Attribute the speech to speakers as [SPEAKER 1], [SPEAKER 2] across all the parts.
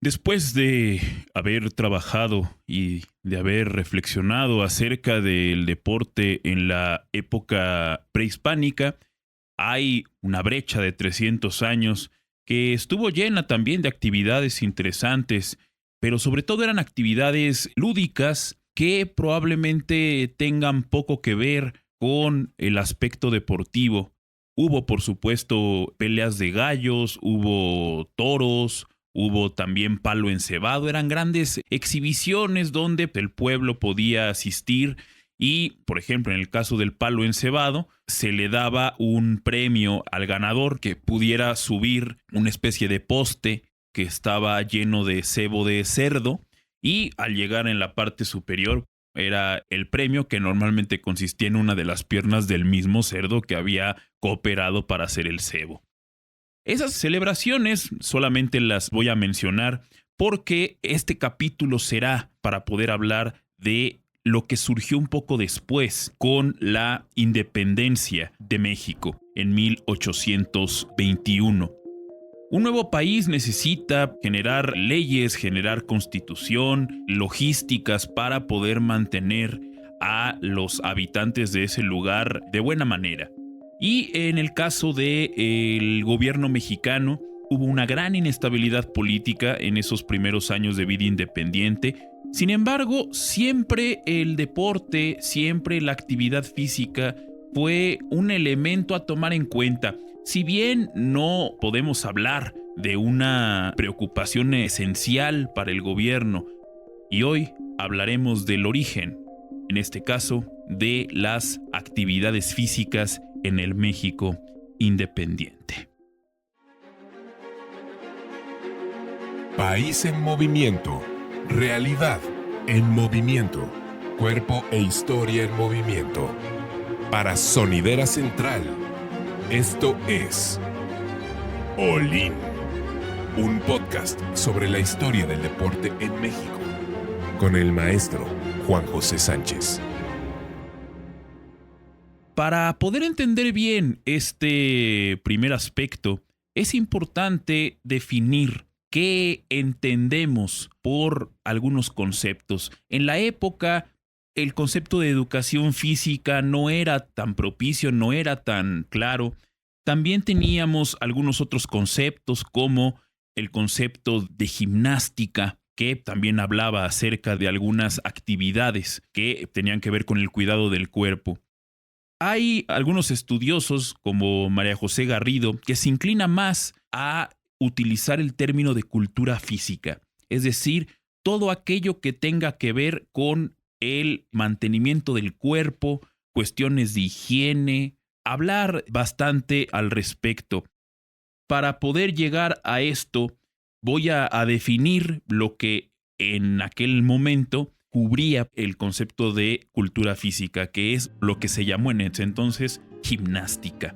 [SPEAKER 1] Después de haber trabajado y de haber reflexionado acerca del deporte en la época prehispánica, hay una brecha de 300 años que estuvo llena también de actividades interesantes, pero sobre todo eran actividades lúdicas que probablemente tengan poco que ver con el aspecto deportivo. Hubo, por supuesto, peleas de gallos, hubo toros, hubo también palo encebado. Eran grandes exhibiciones donde el pueblo podía asistir y, por ejemplo, en el caso del palo encebado, se le daba un premio al ganador que pudiera subir una especie de poste que estaba lleno de cebo de cerdo, y al llegar en la parte superior era el premio, que normalmente consistía en una de las piernas del mismo cerdo que había cooperado para hacer el cebo. Esas celebraciones solamente las voy a mencionar porque este capítulo será para poder hablar de lo que surgió un poco después con la independencia de México en 1821. Un nuevo país necesita generar leyes, generar constitución, logísticas para poder mantener a los habitantes de ese lugar de buena manera. Y en el caso del gobierno mexicano, hubo una gran inestabilidad política en esos primeros años de vida independiente. Sin embargo, siempre el deporte, siempre la actividad física fue un elemento a tomar en cuenta. Si bien no podemos hablar de una preocupación esencial para el gobierno, y hoy hablaremos del origen, en este caso, de las actividades físicas en el México independiente.
[SPEAKER 2] País en movimiento, realidad en movimiento, cuerpo e historia en movimiento. Para Sonidera Central, esto es Olín, un podcast sobre la historia del deporte en México, con el maestro Juan José Sánchez.
[SPEAKER 1] Para poder entender bien este primer aspecto, es importante definir qué entendemos por algunos conceptos. En la época, el concepto de educación física no era tan propicio, no era tan claro. También teníamos algunos otros conceptos, como el concepto de gimnástica, que también hablaba acerca de algunas actividades que tenían que ver con el cuidado del cuerpo. Hay algunos estudiosos, como María José Garrido, que se inclina más a utilizar el término de cultura física, es decir, todo aquello que tenga que ver con el mantenimiento del cuerpo, cuestiones de higiene, hablar bastante al respecto. Para poder llegar a esto, voy a definir lo que en aquel momento cubría el concepto de cultura física, que es lo que se llamó en ese entonces gimnástica.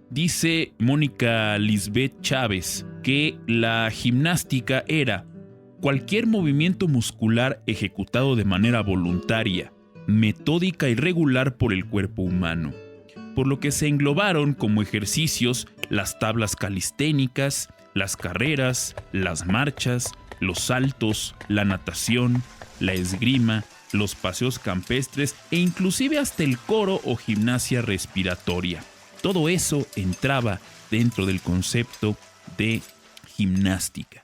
[SPEAKER 1] Dice Mónica Lisbeth Chávez que la gimnástica era cualquier movimiento muscular ejecutado de manera voluntaria, metódica y regular por el cuerpo humano, por lo que se englobaron como ejercicios las tablas calisténicas, las carreras, las marchas, los saltos, la natación, la esgrima, los paseos campestres e inclusive hasta el coro o gimnasia respiratoria. Todo eso entraba dentro del concepto de gimnástica.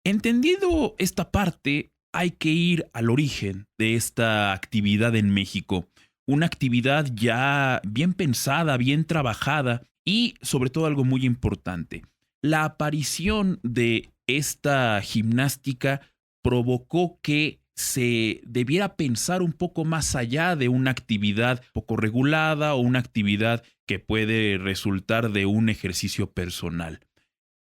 [SPEAKER 1] Entendido esta parte, hay que ir al origen de esta actividad en México. Una actividad ya bien pensada, bien trabajada y sobre todo algo muy importante. La aparición de esta gimnástica provocó que se debiera pensar un poco más allá de una actividad poco regulada o una actividad que puede resultar de un ejercicio personal.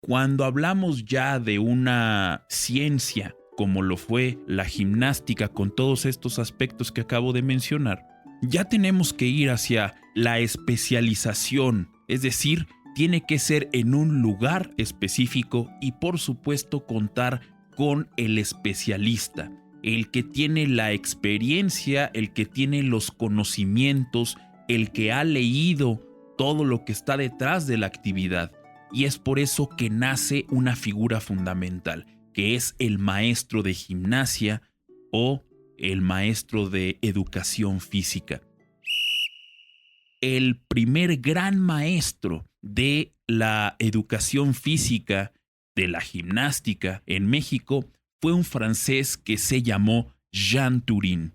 [SPEAKER 1] Cuando hablamos ya de una ciencia como lo fue la gimnástica con todos estos aspectos que acabo de mencionar, ya tenemos que ir hacia la especialización, es decir, tiene que ser en un lugar específico y por supuesto contar con el especialista, el que tiene la experiencia, el que tiene los conocimientos, el que ha leído todo lo que está detrás de la actividad. y es por eso que nace una figura fundamental, que es el maestro de gimnasia o el maestro de educación física. El primer gran maestro de la educación física, de la gimnástica en México, fue un francés que se llamó Jean Turin.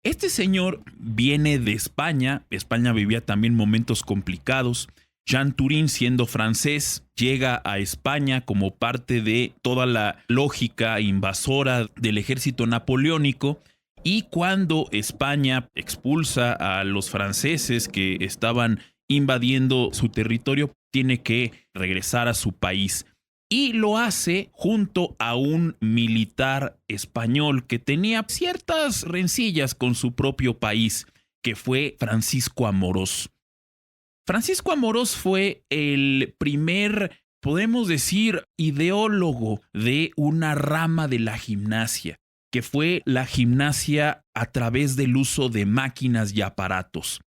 [SPEAKER 1] Este señor viene de España. España vivía también momentos complicados. Jean Turin, siendo francés, llega a España como parte de toda la lógica invasora del ejército napoleónico, y cuando España expulsa a los franceses que estaban invadiendo su territorio, tiene que regresar a su país. Y lo hace junto a un militar español que tenía ciertas rencillas con su propio país, que fue Francisco Amorós. Francisco Amorós fue el primer, podemos decir, ideólogo de una rama de la gimnasia, que fue la gimnasia a través del uso de máquinas y aparatos.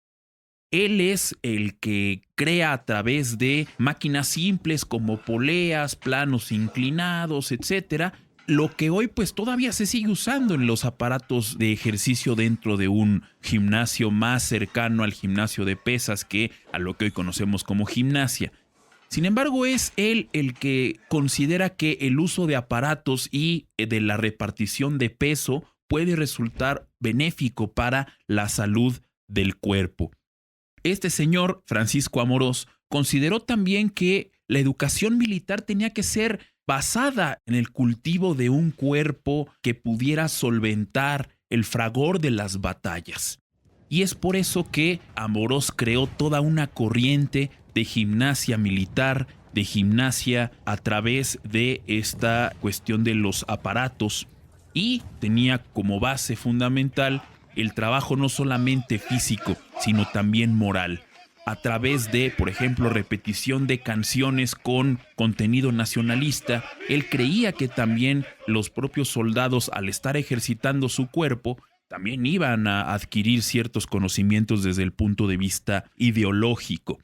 [SPEAKER 1] Él es el que crea a través de máquinas simples como poleas, planos inclinados, etc., lo que hoy pues todavía se sigue usando en los aparatos de ejercicio dentro de un gimnasio más cercano al gimnasio de pesas que a lo que hoy conocemos como gimnasia. Sin embargo, es él el que considera que el uso de aparatos y de la repartición de peso puede resultar benéfico para la salud del cuerpo. Este señor, Francisco Amorós, consideró también que la educación militar tenía que ser basada en el cultivo de un cuerpo que pudiera solventar el fragor de las batallas. Y es por eso que Amorós creó toda una corriente de gimnasia militar, de gimnasia a través de esta cuestión de los aparatos, y tenía como base fundamental el trabajo no solamente físico, sino también moral, a través de, por ejemplo, repetición de canciones con contenido nacionalista. Él creía que también los propios soldados, al estar ejercitando su cuerpo, también iban a adquirir ciertos conocimientos desde el punto de vista ideológico.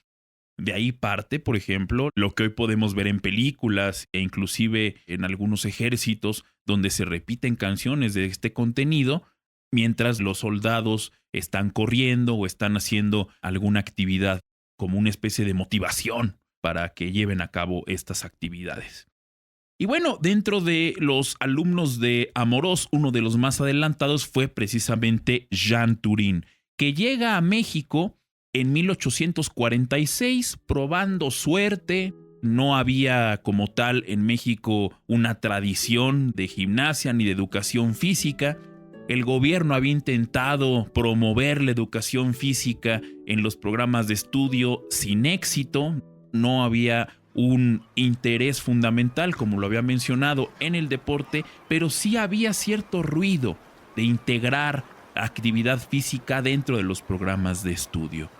[SPEAKER 1] De ahí parte, por ejemplo, lo que hoy podemos ver en películas e inclusive en algunos ejércitos donde se repiten canciones de este contenido mientras los soldados están corriendo o están haciendo alguna actividad, como una especie de motivación para que lleven a cabo estas actividades. Y bueno, dentro de los alumnos de Amorós, uno de los más adelantados fue precisamente Jean Turin, que llega a México en 1846 probando suerte. No había como tal en México una tradición de gimnasia ni de educación física. El gobierno había intentado promover la educación física en los programas de estudio sin éxito. No había un interés fundamental, como lo había mencionado, en el deporte, pero sí había cierto ruido de integrar actividad física dentro de los programas de estudio.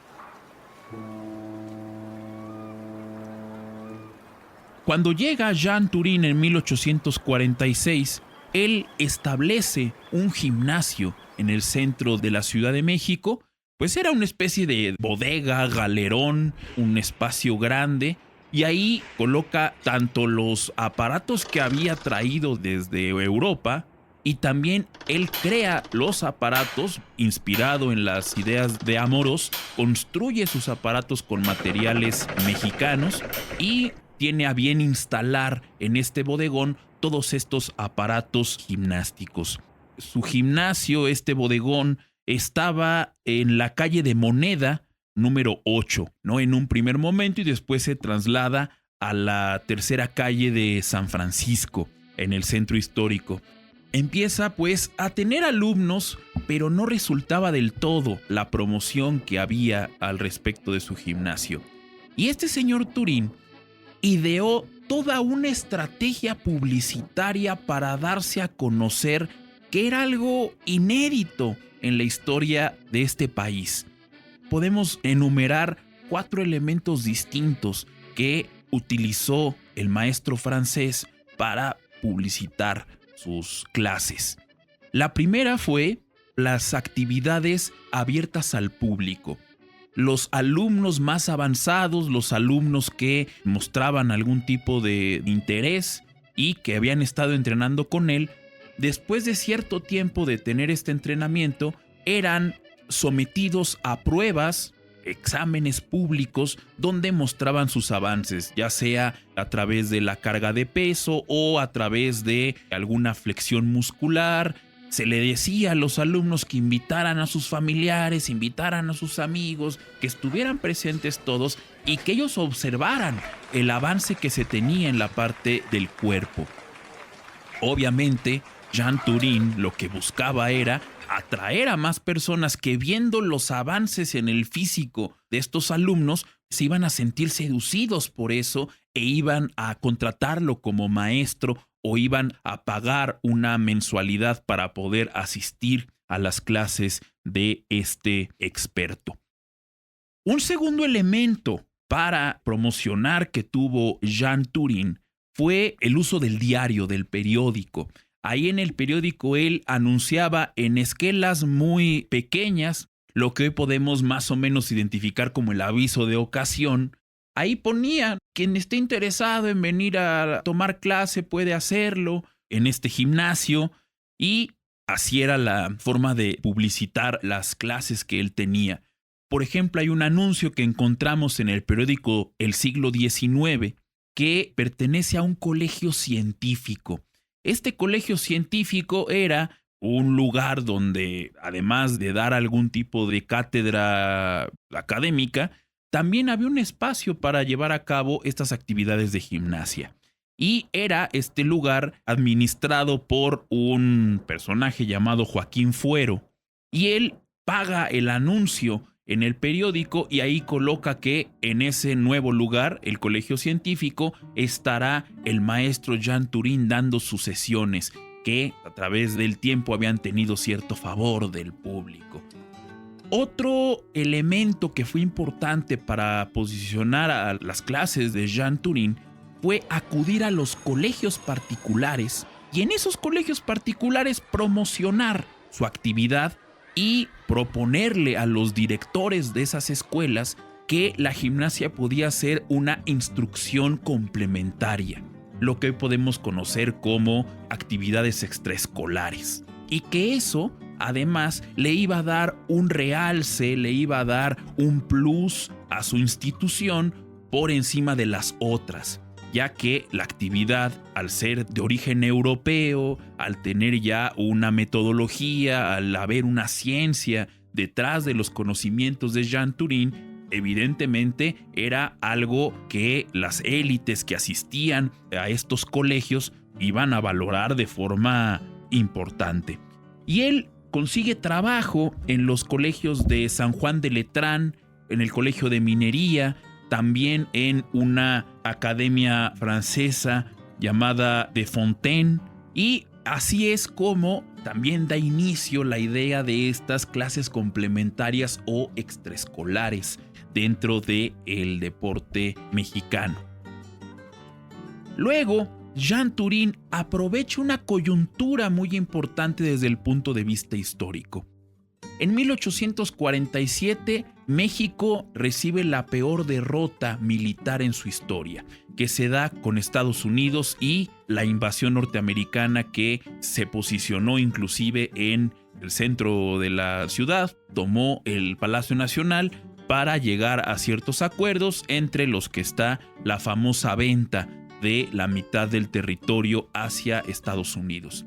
[SPEAKER 1] Cuando llega Jean Turin en 1846, él establece un gimnasio en el centro de la Ciudad de México. Pues era una especie de bodega, galerón, un espacio grande, y ahí coloca tanto los aparatos que había traído desde Europa, y también él crea los aparatos inspirado en las ideas de Amorós, construye sus aparatos con materiales mexicanos y tiene a bien instalar en este bodegón todos estos aparatos gimnásticos. Su gimnasio, este bodegón, estaba en la calle de Moneda, número 8, ¿no? En un primer momento, y después se traslada a la tercera calle de San Francisco, en el centro histórico. Empieza pues a tener alumnos, pero no resultaba del todo la promoción que había al respecto de su gimnasio. Y este señor Turin ideó toda una estrategia publicitaria para darse a conocer, que era algo inédito en la historia de este país. Podemos enumerar 4 elementos distintos que utilizó el maestro francés para publicitar sus clases. La primera fue las actividades abiertas al público. los alumnos más avanzados, los alumnos que mostraban algún tipo de interés y que habían estado entrenando con él, después de cierto tiempo de tener este entrenamiento, eran sometidos a pruebas, exámenes públicos, donde mostraban sus avances, ya sea a través de la carga de peso o a través de alguna flexión muscular. Se le decía a los alumnos que invitaran a sus familiares, invitaran a sus amigos, que estuvieran presentes todos y que ellos observaran el avance que se tenía en la parte del cuerpo. Obviamente, Jean Turin lo que buscaba era atraer a más personas que, viendo los avances en el físico de estos alumnos, se iban a sentir seducidos por eso e iban a contratarlo como maestro o iban a pagar una mensualidad para poder asistir a las clases de este experto. Un segundo elemento para promocionar que tuvo Jean Turin fue el uso del diario, del periódico. Ahí en el periódico él anunciaba en esquelas muy pequeñas lo que hoy podemos más o menos identificar como el aviso de ocasión. Ahí ponía: quien esté interesado en venir a tomar clase puede hacerlo en este gimnasio, y así era la forma de publicitar las clases que él tenía. Por ejemplo, hay un anuncio que encontramos en el periódico El Siglo XIX que pertenece a un colegio científico. Este colegio científico era un lugar donde, además de dar algún tipo de cátedra académica, también había un espacio para llevar a cabo estas actividades de gimnasia. Y era este lugar administrado por un personaje llamado Joaquín Fuero. Y él paga el anuncio en el periódico y ahí coloca que en ese nuevo lugar, el colegio científico, estará el maestro Jean Turin dando sus sesiones, que a través del tiempo habían tenido cierto favor del público. Otro elemento que fue importante para posicionar a las clases de Jean Turin fue acudir a los colegios particulares y en esos colegios particulares promocionar su actividad y proponerle a los directores de esas escuelas que la gimnasia podía ser una instrucción complementaria, lo que hoy podemos conocer como actividades extraescolares, y que eso además le iba a dar un realce, le iba a dar un plus a su institución por encima de las otras, ya que la actividad, al ser de origen europeo, al tener ya una metodología, al haber una ciencia detrás de los conocimientos de Jean Turin, evidentemente era algo que las élites que asistían a estos colegios iban a valorar de forma importante. Y él consigue trabajo en los colegios de San Juan de Letrán, en el Colegio de Minería, también en una academia francesa llamada de Fontaine, y así es como también da inicio la idea de estas clases complementarias o extraescolares dentro del deporte mexicano. Luego, Jean Turin aprovecha una coyuntura muy importante desde el punto de vista histórico. En 1847, México recibe la peor derrota militar en su historia, que se da con Estados Unidos y la invasión norteamericana, que se posicionó inclusive en el centro de la ciudad, tomó el Palacio Nacional para llegar a ciertos acuerdos, entre los que está la famosa venta de la mitad del territorio hacia Estados Unidos.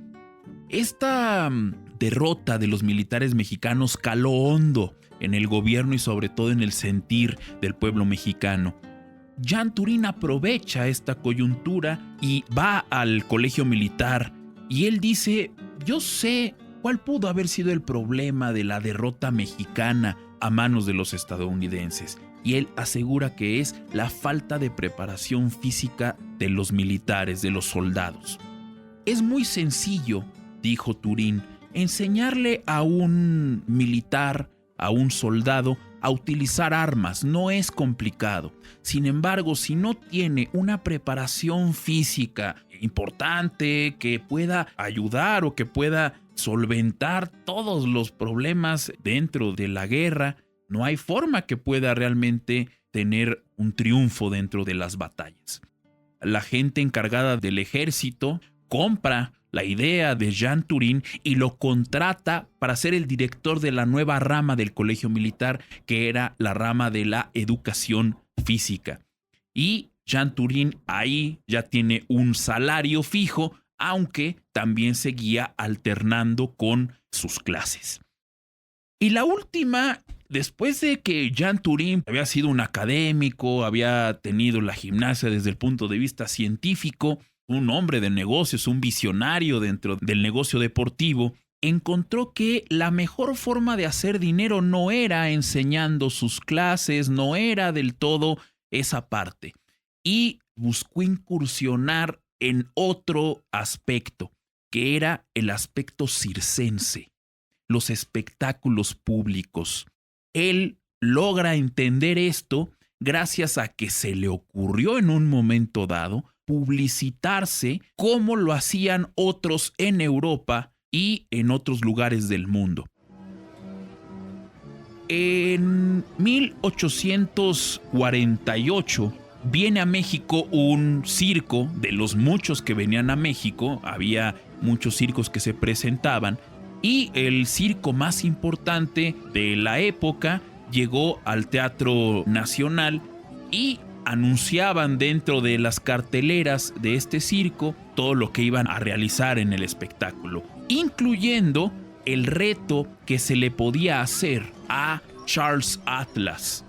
[SPEAKER 1] Esta derrota de los militares mexicanos caló hondo en el gobierno y sobre todo en el sentir del pueblo mexicano. Jean Turin aprovecha esta coyuntura y va al colegio militar y él dice: yo sé cuál pudo haber sido el problema de la derrota mexicana a manos de los estadounidenses. Y él asegura que es la falta de preparación física de los militares, de los soldados. Es muy sencillo, dijo Turin, enseñarle a un militar, a un soldado, a utilizar armas. No es complicado. Sin embargo, si no tiene una preparación física importante que pueda ayudar o que pueda solventar todos los problemas dentro de la guerra, no hay forma que pueda realmente tener un triunfo dentro de las batallas. La gente encargada del ejército compra la idea de Jean Turin y lo contrata para ser el director de la nueva rama del colegio militar, que era la rama de la educación física. Y Jean Turin ahí ya tiene un salario fijo, aunque también seguía alternando con sus clases. Y la última, después de que Jean Turin había sido un académico, había tenido la gimnasia desde el punto de vista científico, un hombre de negocios, un visionario dentro del negocio deportivo, encontró que la mejor forma de hacer dinero no era enseñando sus clases, no era del todo esa parte. Y buscó incursionar en otro aspecto, que era el aspecto circense, los espectáculos públicos. Él logra entender esto gracias a que se le ocurrió en un momento dado publicitarse como lo hacían otros en Europa y en otros lugares del mundo. En 1848 viene a México un circo, de los muchos que venían a México, había muchos circos que se presentaban, y el circo más importante de la época llegó al Teatro Nacional y anunciaban dentro de las carteleras de este circo todo lo que iban a realizar en el espectáculo, incluyendo el reto que se le podía hacer a Charles Atlas.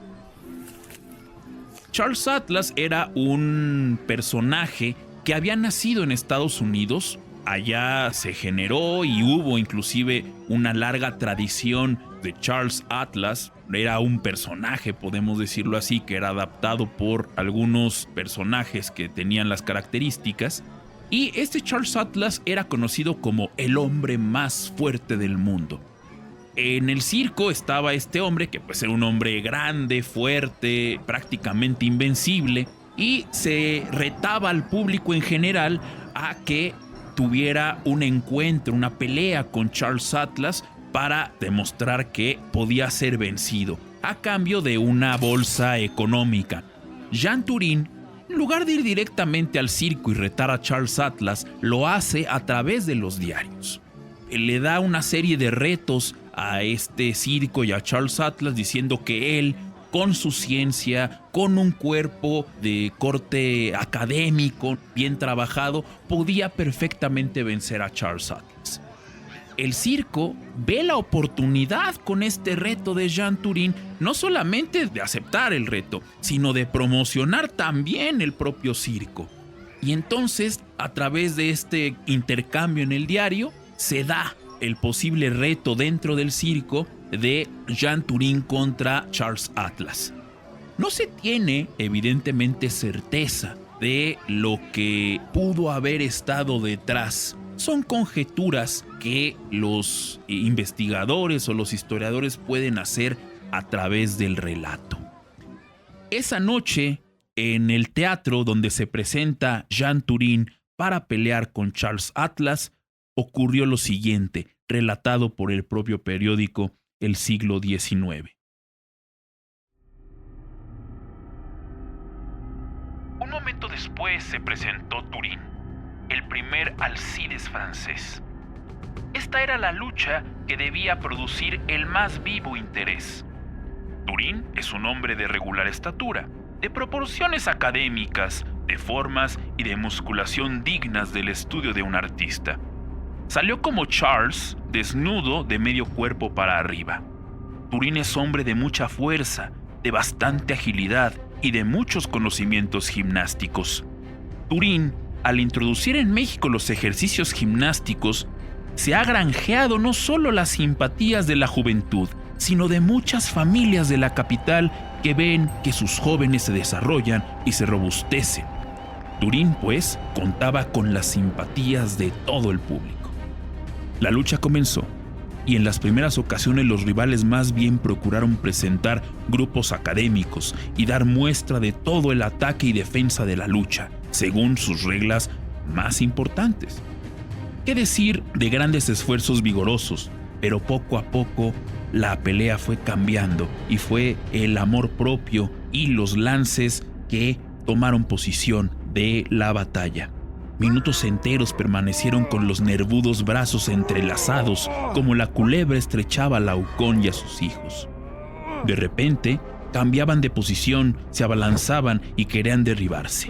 [SPEAKER 1] Charles Atlas era un personaje que había nacido en Estados Unidos. Allá se generó y hubo inclusive una larga tradición de Charles Atlas. Era un personaje, podemos decirlo así, que era adaptado por algunos personajes que tenían las características. Y este Charles Atlas era conocido como el hombre más fuerte del mundo. En el circo estaba este hombre, que pues era un hombre grande, fuerte, prácticamente invencible, y se retaba al público en general a que tuviera un encuentro, una pelea con Charles Atlas para demostrar que podía ser vencido, a cambio de una bolsa económica. Jean Turin, en lugar de ir directamente al circo y retar a Charles Atlas, lo hace a través de los diarios. Él le da una serie de retos a este circo y a Charles Atlas diciendo que él, con su ciencia, con un cuerpo de corte académico bien trabajado, podía perfectamente vencer a Charles Atlas. El circo ve la oportunidad con este reto de Jean Turin, no solamente de aceptar el reto, sino de promocionar también el propio circo. Y entonces, a través de este intercambio en el diario, se da el posible reto dentro del circo de Jean Turin contra Charles Atlas. No se tiene, evidentemente, certeza de lo que pudo haber estado detrás. Son conjeturas que los investigadores o los historiadores pueden hacer a través del relato. Esa noche, en el teatro donde se presenta Jean Turin para pelear con Charles Atlas, ocurrió lo siguiente, relatado por el propio periódico El Siglo XIX. Un momento después se presentó Turin, el primer Alcides francés. Esta era la lucha que debía producir el más vivo interés. Turin es un hombre de regular estatura, de proporciones académicas, de formas y de musculación dignas del estudio de un artista. Salió como Charles, desnudo de medio cuerpo para arriba. Turin es hombre de mucha fuerza, de bastante agilidad y de muchos conocimientos gimnásticos. Turin, al introducir en México los ejercicios gimnásticos, se ha granjeado no solo las simpatías de la juventud, sino de muchas familias de la capital que ven que sus jóvenes se desarrollan y se robustecen. Turin, pues, contaba con las simpatías de todo el público. La lucha comenzó, y en las primeras ocasiones los rivales más bien procuraron presentar grupos académicos y dar muestra de todo el ataque y defensa de la lucha, según sus reglas más importantes. ¿Qué decir de grandes esfuerzos vigorosos, pero poco a poco la pelea fue cambiando y fue el amor propio y los lances que tomaron posición de la batalla. Minutos enteros permanecieron con los nervudos brazos entrelazados como la culebra estrechaba a Laocoon y a sus hijos. De repente, cambiaban de posición, se abalanzaban y querían derribarse.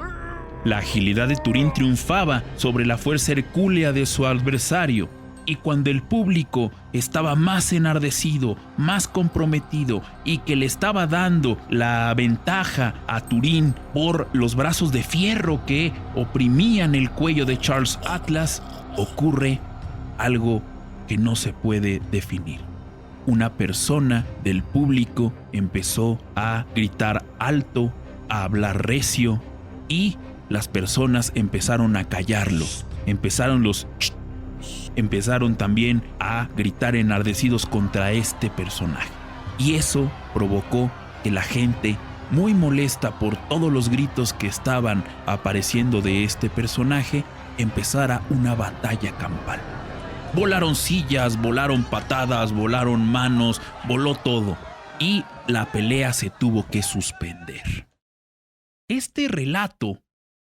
[SPEAKER 1] La agilidad de Turín triunfaba sobre la fuerza hercúlea de su adversario, y cuando el público estaba más enardecido, más comprometido y que le estaba dando la ventaja a Turín por los brazos de fierro que oprimían el cuello de Charles Atlas, ocurre algo que no se puede definir. Una persona del público empezó a gritar alto, a hablar recio, y las personas empezaron a callarlo. Empezaron también a gritar enardecidos contra este personaje. Y eso provocó que la gente, muy molesta por todos los gritos que estaban apareciendo de este personaje, empezara una batalla campal. Volaron sillas, volaron patadas, volaron manos, voló todo. Y la pelea se tuvo que suspender. Este relato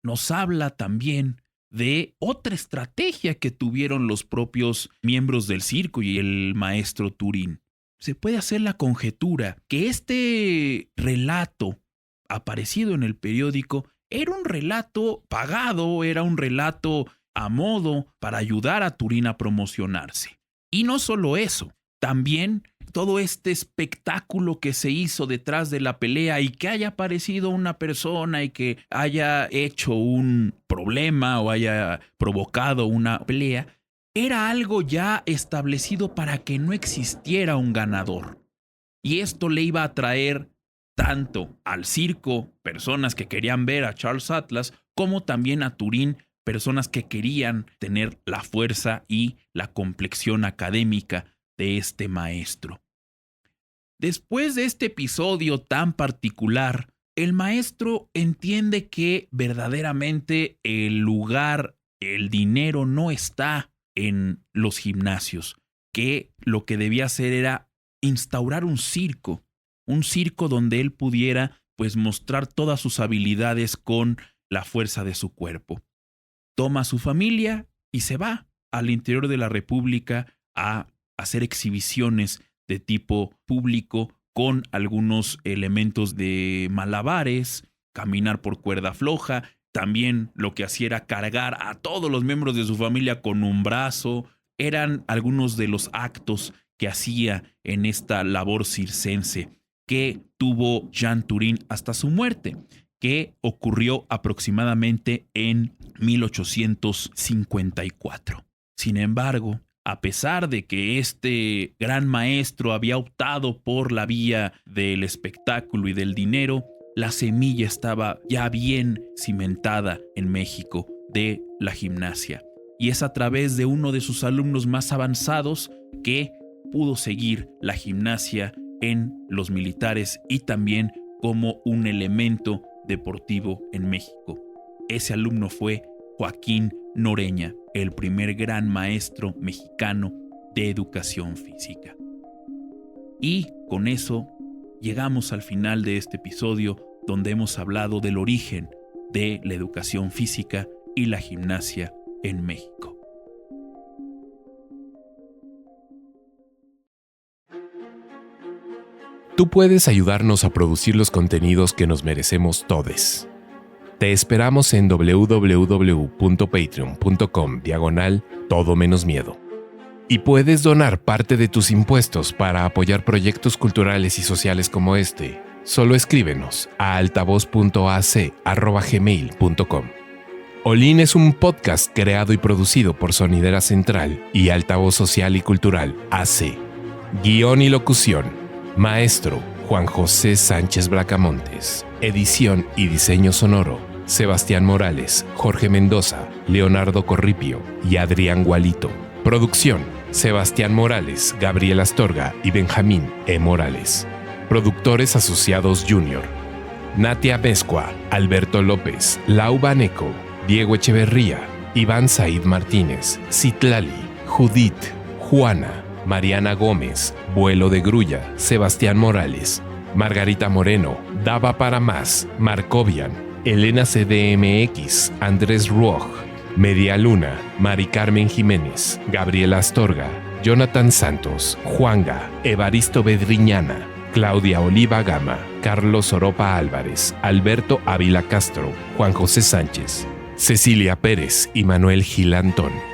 [SPEAKER 1] nos habla también de otra estrategia que tuvieron los propios miembros del circo y el maestro Turín. Se puede hacer la conjetura que este relato aparecido en el periódico era un relato pagado, era un relato a modo para ayudar a Turín a promocionarse. Y no solo eso, también todo este espectáculo que se hizo detrás de la pelea y que haya aparecido una persona y que haya hecho un problema o haya provocado una pelea, era algo ya establecido para que no existiera un ganador. Y esto le iba a traer tanto al circo personas que querían ver a Charles Atlas, como también a Turín personas que querían tener la fuerza y la complexión académica de este maestro. Después de este episodio tan particular, el maestro entiende que verdaderamente el lugar, el dinero no está en los gimnasios, que lo que debía hacer era instaurar un circo donde él pudiera pues mostrar todas sus habilidades con la fuerza de su cuerpo. Toma a su familia y se va al interior de la República a hacer exhibiciones de tipo público con algunos elementos de malabares, caminar por cuerda floja. También lo que hacía era cargar a todos los miembros de su familia con un brazo. Eran algunos de los actos que hacía en esta labor circense que tuvo Jean Turín hasta su muerte, que ocurrió aproximadamente en 1854. Sin embargo, a pesar de que este gran maestro había optado por la vía del espectáculo y del dinero, la semilla estaba ya bien cimentada en México de la gimnasia. Y es a través de uno de sus alumnos más avanzados que pudo seguir la gimnasia en los militares y también como un elemento deportivo en México. Ese alumno fue Joaquín Noreña, el primer gran maestro mexicano de educación física. Y con eso llegamos al final de este episodio donde hemos hablado del origen de la educación física y la gimnasia en México.
[SPEAKER 2] Tú puedes ayudarnos a producir los contenidos que nos merecemos todes. Te esperamos en www.patreon.com/todo menos miedo. Y puedes donar parte de tus impuestos para apoyar proyectos culturales y sociales como este. Solo escríbenos a altavoz.ac@gmail.com. Olín es un podcast creado y producido por Sonidera Central y Altavoz Social y Cultural AC. Guión y locución: Maestro Juan José Sánchez Bracamontes. Edición y diseño sonoro: Sebastián Morales, Jorge Mendoza, Leonardo Corripio y Adrián Gualito. Producción: Sebastián Morales, Gabriel Astorga y Benjamín E. Morales. Productores asociados Junior: Natia Mezcua, Alberto López, Lau Baneco, Diego Echeverría, Iván Said Martínez, Citlali, Judith, Juana, Mariana Gómez, Vuelo de Grulla, Sebastián Morales, Margarita Moreno, Daba para Más, Marcovian, Elena CDMX, Andrés Ruoj, Media Luna, Mari Carmen Jiménez, Gabriela Astorga, Jonathan Santos, Juanga, Evaristo Bedriñana, Claudia Oliva Gama, Carlos Oropa Álvarez, Alberto Ávila Castro, Juan José Sánchez, Cecilia Pérez y Manuel Gil Antón.